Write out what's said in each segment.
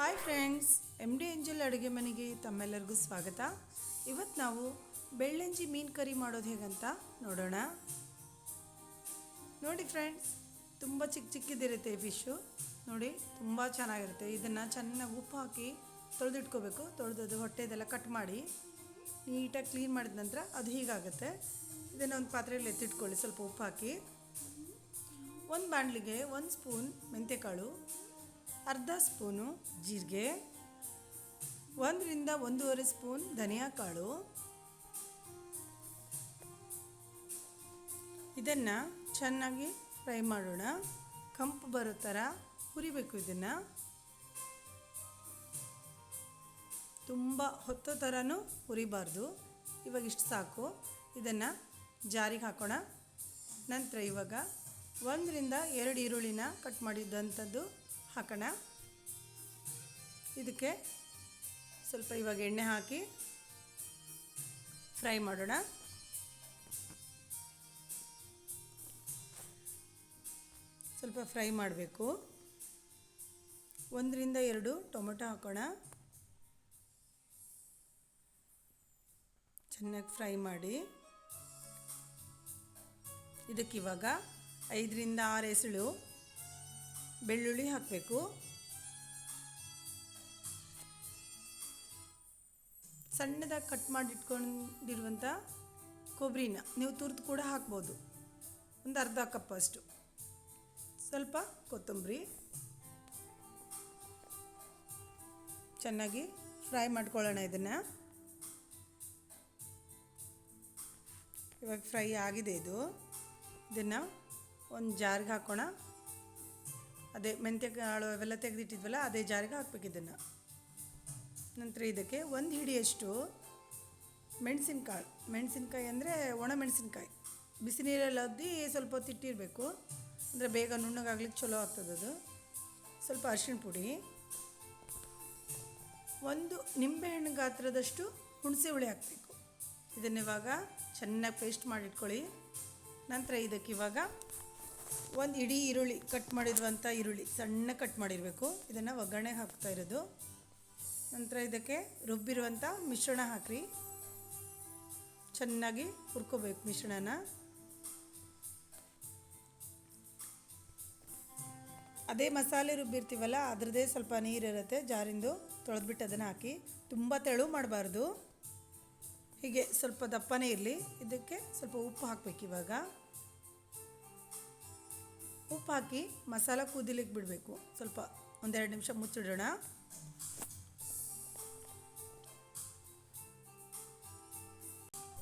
Hi friends, M D angel ಅಡುಗೆ ಮನೆಗೆ ತಮ್ಮೆಲ್ಲರಿಗೂ ಸ್ವಾಗತ. ಇವತ್ತು ನಾವು ಬೆಳ್ಳಂಜಿ ಮೀನು ಕರಿ ಮಾಡೋದು ಹೇಗಂತ ನೋಡೋಣ. ನೋಡಿ ಫ್ರೆಂಡ್ಸ್, ತುಂಬ ಚಿಕ್ಕದಿರುತ್ತೆ ಈ ಫಿಶ್ಶು. ನೋಡಿ, ತುಂಬ ಚೆನ್ನಾಗಿರುತ್ತೆ. ಇದನ್ನು ಚೆನ್ನಾಗಿ ಉಪ್ಪು ಹಾಕಿ ತೊಳೆದಿಟ್ಕೋಬೇಕು. ತೊಳೆದದು ಹೊಟ್ಟೆದೆಲ್ಲ ಕಟ್ ಮಾಡಿ ನೀಟಾಗಿ ಕ್ಲೀನ್ ಮಾಡಿದ ನಂತರ ಅದು ಹೀಗಾಗುತ್ತೆ. ಇದನ್ನು ಒಂದು ಪಾತ್ರೆಯಲ್ಲಿ ಎತ್ತಿಟ್ಕೊಳ್ಳಿ. ಸ್ವಲ್ಪ ಉಪ್ಪು ಹಾಕಿ ಒಂದು ಬಾಣಲಿಗೆ 1 ಸ್ಪೂನ್ ಮೆಂತ್ಯಕಾಳು, ಅರ್ಧ ಸ್ಪೂನು ಜೀರಿಗೆ, 1 ರಿಂದ 1.5 ಸ್ಪೂನ್ ಧನಿಯಾ ಕಾಳು. ಇದನ್ನು ಚೆನ್ನಾಗಿ ಫ್ರೈ ಮಾಡೋಣ. ಕಂಪು ಬರೋ ಥರ ಹುರಿಬೇಕು. ಇದನ್ನು ತುಂಬ ಹೊತ್ತೋ ಥರನೂ ಹುರಿಬಾರ್ದು. ಇವಾಗ ಇಷ್ಟು ಸಾಕು. ಇದನ್ನು ಜಾರಿಗೆ ಹಾಕೋಣ. ನಂತರ ಇವಾಗ 1 ರಿಂದ 2 ಈರುಳ್ಳಿನ ಕಟ್ ಮಾಡಿದ್ದಂಥದ್ದು ಹಾಕೋಣ. ಇದಕ್ಕೆ ಸ್ವಲ್ಪ ಇವಾಗ ಎಣ್ಣೆ ಹಾಕಿ ಫ್ರೈ ಮಾಡೋಣ. ಸ್ವಲ್ಪ ಫ್ರೈ ಮಾಡಬೇಕು. 1 ರಿಂದ 2 ಟೊಮೆಟೊ ಹಾಕೋಣ. ಚೆನ್ನಾಗಿ ಫ್ರೈ ಮಾಡಿ ಇದಕ್ಕಿವಾಗ 5 ರಿಂದ 6 ಎಸಳು ಬೆಳ್ಳುಳ್ಳಿ ಹಾಕಬೇಕು. ಸಣ್ಣದಾಗಿ ಕಟ್ ಮಾಡಿ ಇಟ್ಕೊಂಡಿರುವಂಥ ಕೊಬ್ಬರಿನ ನೀವು ತುರಿದು ಕೂಡ ಹಾಕ್ಬೋದು. ಒಂದು ಅರ್ಧ ಕಪ್ ಅಷ್ಟು. ಸ್ವಲ್ಪ ಕೊತ್ತಂಬರಿ ಚೆನ್ನಾಗಿ ಫ್ರೈ ಮಾಡ್ಕೊಳ್ಳೋಣ. ಇದನ್ನು ಇವಾಗ ಫ್ರೈ ಆಗಿದೆ. ಇದನ್ನು ಒಂದು ಜಾರಿಗೆ ಹಾಕೋಣ. ಅದೇ ಮೆಂತ್ಯಕಾಳು ಅವೆಲ್ಲ ತೆಗೆದಿಟ್ಟಿದ್ವಲ್ಲ, ಅದೇ ಜಾರಿಗೆ ಹಾಕ್ಬೇಕು ಇದನ್ನು. ನಂತರ ಇದಕ್ಕೆ 1 ಹಿಡಿಯಷ್ಟು ಮೆಣಸಿನ್ಕಾಯಿ ಅಂದರೆ ಒಣ ಮೆಣಸಿನ್ಕಾಯಿ ಬಿಸಿ ನೀರಲ್ಲಿ ಅದ್ದಿ ಸ್ವಲ್ಪ ಹೊತ್ತು ಇಟ್ಟಿರಬೇಕು. ಅಂದರೆ ಬೇಗ ನುಣ್ಣಗಾಗ್ಲಿಕ್ಕೆ ಚಲೋ ಆಗ್ತದೆ ಅದು. ಸ್ವಲ್ಪ ಅರಿಶಿಣ ಪುಡಿ, 1 ನಿಂಬೆಹಣ್ಣು ಗಾತ್ರದಷ್ಟು ಹುಣಸೆ ಹುಳಿ ಹಾಕಬೇಕು. ಇದನ್ನಿವಾಗ ಚೆನ್ನಾಗಿ ಪೇಸ್ಟ್ ಮಾಡಿಟ್ಕೊಳ್ಳಿ. ನಂತರ ಇದಕ್ಕೆ ಇವಾಗ 1 ಇಡೀ ಈರುಳ್ಳಿ ಕಟ್ ಮಾಡಿರುವಂಥ ಈರುಳ್ಳಿ ಸಣ್ಣ ಕಟ್ ಮಾಡಿರಬೇಕು. ಇದನ್ನು ಒಗ್ಗರಣೆಗೆ ಹಾಕ್ತಾ ಇರೋದು. ನಂತರ ಇದಕ್ಕೆ ರುಬ್ಬಿರುವಂಥ ಮಿಶ್ರಣ ಹಾಕ್ರಿ. ಚೆನ್ನಾಗಿ ಹುರ್ಕೋಬೇಕು ಮಿಶ್ರಣನ. ಅದೇ ಮಸಾಲೆ ರುಬ್ಬಿರ್ತೀವಲ್ಲ, ಅದರದ್ದೇ ಸ್ವಲ್ಪ ನೀರಿರುತ್ತೆ ಜಾರಿಂದು. ತೊಳೆದ್ಬಿಟ್ಟು ಅದನ್ನು ಹಾಕಿ. ತುಂಬ ತೆಳು ಮಾಡಬಾರ್ದು, ಹೀಗೆ ಸ್ವಲ್ಪ ದಪ್ಪನೇ ಇರಲಿ. ಇದಕ್ಕೆ ಸ್ವಲ್ಪ ಉಪ್ಪು ಹಾಕಬೇಕು. ಇವಾಗ ಉಪ್ಪು ಹಾಕಿ ಮಸಾಲ ಕುದಿಲಿಕ್ಕೆ ಬಿಡಬೇಕು. ಸ್ವಲ್ಪ 1-2 ನಿಮಿಷ ಮುಚ್ಚಿಡೋಣ.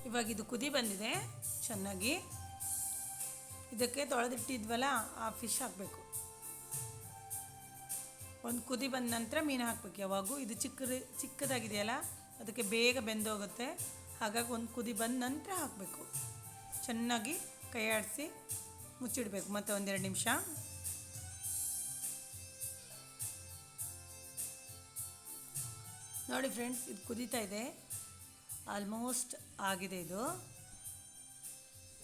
ಇವಾಗ ಇದು ಕುದಿ ಬಂದಿದೆ ಚೆನ್ನಾಗಿ. ಇದಕ್ಕೆ ತೊಳೆದಿಟ್ಟಿದ್ವಲ್ಲ ಆ ಫಿಶ್ ಹಾಕಬೇಕು. ಒಂದು ಕುದಿ ಬಂದ ನಂತರ ಮೀನು ಹಾಕಬೇಕು. ಯಾವಾಗೂ ಇದು ಚಿಕ್ಕದಾಗಿದೆಯಲ್ಲ, ಅದಕ್ಕೆ ಬೇಗ ಬೆಂದೋಗುತ್ತೆ. ಹಾಗಾಗಿ ಒಂದು ಕುದಿ ಬಂದ ನಂತರ ಹಾಕಬೇಕು. ಚೆನ್ನಾಗಿ ಕೈ ಆಡಿಸಿ ಮುಚ್ಚಿಡಬೇಕು ಮತ್ತು 1-2 ನಿಮಿಷ. ನೋಡಿ ಫ್ರೆಂಡ್ಸ್, ಇದು ಕುದೀತಾ ಇದೆ. ಆಲ್ಮೋಸ್ಟ್ ಆಗಿದೆ. ಇದು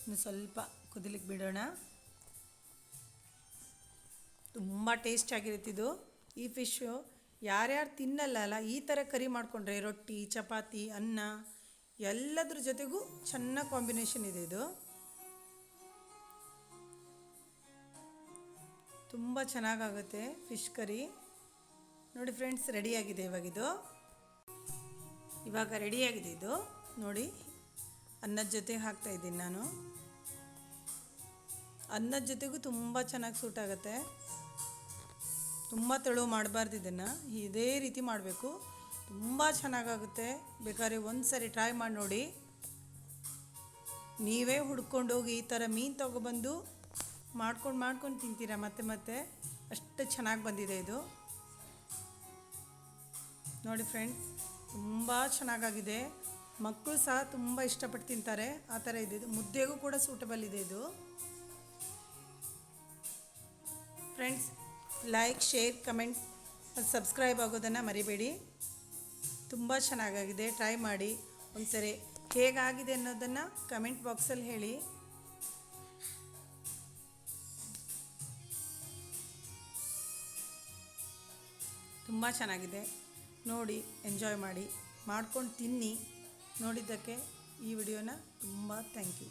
ಇನ್ನು ಸ್ವಲ್ಪ ಕುದಿಲಿಕ್ಕೆ ಬಿಡೋಣ. ತುಂಬ ಟೇಸ್ಟಾಗಿರುತ್ತೆ ಇದು. ಈ ಫಿಶ್ಶು ಯಾರ್ಯಾರು ತಿನ್ನಲ್ಲ, ಈ ಥರ ಕರಿ ಮಾಡಿಕೊಂಡ್ರೆ ರೊಟ್ಟಿ, ಚಪಾತಿ, ಅನ್ನ ಎಲ್ಲದ್ರ ಜೊತೆಗೂ ಚೆನ್ನಾಗಿ ಕಾಂಬಿನೇಷನ್ ಇದೆ. ಇದು ತುಂಬ ಚೆನ್ನಾಗಾಗುತ್ತೆ ಫಿಶ್ ಕರಿ. ನೋಡಿ ಫ್ರೆಂಡ್ಸ್, ರೆಡಿಯಾಗಿದೆ. ಇವಾಗ ರೆಡಿಯಾಗಿದೆ ಇದು. ನೋಡಿ, ಅನ್ನದ ಜೊತೆಗೆ ಹಾಕ್ತಾಯಿದ್ದೀನಿ ನಾನು. ಅನ್ನದ ಜೊತೆಗೂ ತುಂಬ ಚೆನ್ನಾಗಿ ಸೂಟ್ ಆಗುತ್ತೆ. ತುಂಬ ತೆಳು ಮಾಡಬಾರ್ದು. ಇದನ್ನು ಇದೇ ರೀತಿ ಮಾಡಬೇಕು. ತುಂಬ ಚೆನ್ನಾಗಾಗುತ್ತೆ. ಬೇಕಾದ್ರೆ ಒಂದು ಸರಿ ಟ್ರೈ ಮಾಡಿ ನೋಡಿ. ನೀವೇ ಹುಡ್ಕೊಂಡೋಗಿ ಈ ಥರ ಮೀನು ತೊಗೊಬಂದು ಮಾಡ್ಕೊಂಡು ತಿಂತೀರಾ ಮತ್ತೆ. ಅಷ್ಟು ಚೆನ್ನಾಗಿ ಬಂದಿದೆ ಇದು. ನೋಡಿ ಫ್ರೆಂಡ್ಸ್, ತುಂಬ ಚೆನ್ನಾಗಾಗಿದೆ. ಮಕ್ಕಳು ಸಹ ತುಂಬ ಇಷ್ಟಪಟ್ಟು ತಿಂತಾರೆ. ಆ ಥರ ಇದೆ. ಇದು ಮುದ್ದೆಗೂ ಕೂಡ ಸೂಟಬಲ್ ಇದೆ ಇದು. ಫ್ರೆಂಡ್ಸ್, ಲೈಕ್, ಶೇರ್, ಕಮೆಂಟ್ ಮತ್ತು ಸಬ್ಸ್ಕ್ರೈಬ್ ಆಗೋದನ್ನು ಮರಿಬೇಡಿ. ತುಂಬ ಚೆನ್ನಾಗಾಗಿದೆ. ಟ್ರೈ ಮಾಡಿ ಒಂದ್ಸರಿ. ಹೇಗಾಗಿದೆ ಅನ್ನೋದನ್ನು ಕಮೆಂಟ್ ಬಾಕ್ಸಲ್ಲಿ ಹೇಳಿ. ತುಂಬ ಚೆನ್ನಾಗಿದೆ. ನೋಡಿ ಎಂಜಾಯ್ ಮಾಡಿ, ಮಾಡ್ಕೊಂಡು ತಿನ್ನಿ. ನೋಡಿದ್ದಕ್ಕೆ ಈ ವಿಡಿಯೋನ ತುಂಬ ಥ್ಯಾಂಕ್ ಯು.